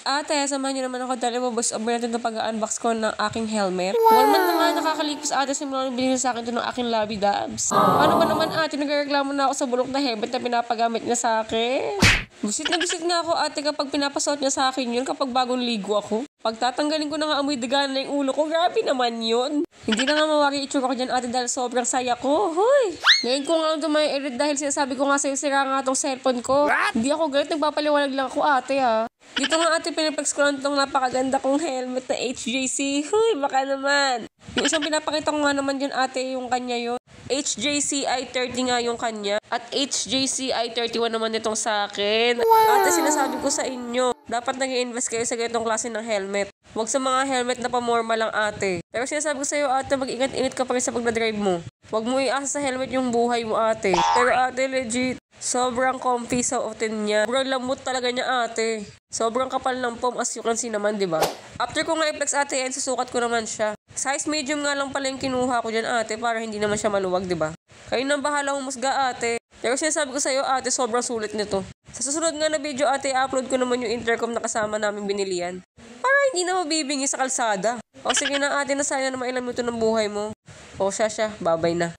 ate, samahan niyo naman ako dahil voice over natin ito pag-unbox ko ng aking helmet. Wow! 1 month na nga nakakaligpas ate, simula nung binili sa akin ito ng aking Lovey Dubs. Paano ba naman ate, nagreklamo na ako sa bulok na helmet na pinapagamit niya sa akin. Busit nga ako ate kapag pinapasuot niya sa akin yun kapag bagong ligo ako. Pagtatanggalin ko na nga amoy dagan na yung ulo ko, grabe naman yun. Hindi na nga mawari itsura ko dyan ate dahil sobrang saya ko. Hoy! Ngayon ko nga ito may edit dahil sinasabi ko nga sa'yo sira nga itong cellphone ko. Hindi ako galit, nagpapaliwanag lang ako ate ha. Dito nga ate, pinaplex ko lang itong napakaganda kong helmet na HJC. Hoy, baka naman. Yung isang pinapakita ko nga naman dyan ate, yung kanya yun. HJC i30 nga yung kanya. At HJC i31 naman itong sa akin. Wow. Ate, sinasabi ko sa inyo, dapat nag-i-invest kayo sa ganitong klase ng helmet. Huwag sa mga helmet na pamorma lang ate. Pero sinasabi ko sa iyo ate, mag-ingat-ingat ka pa rin sa pagdadrive mo. Huwag mo iasa sa helmet yung buhay mo ate. Pero ate, legit, sobrang comfy sa otin niya. Sobrang lambot talaga niya ate. Sobrang kapal ng foam as you can see naman, diba? After ko nga i-flex ate yan, susukat ko naman siya. Size medium nga lang pala yung kinuha ko dyan ate para hindi naman siya maluwag, diba? Kayo nang bahala humusga ate. Pero sinasabi ko sa iyo ate, sobrang sulit nito. Sa susunod nga na video ate, upload ko naman yung intercom na kasama namin binilian. Para hindi na mabibingi sa kalsada. O sige na ate, nasaya na mailan mo ito ng buhay mo. O siya, babay na.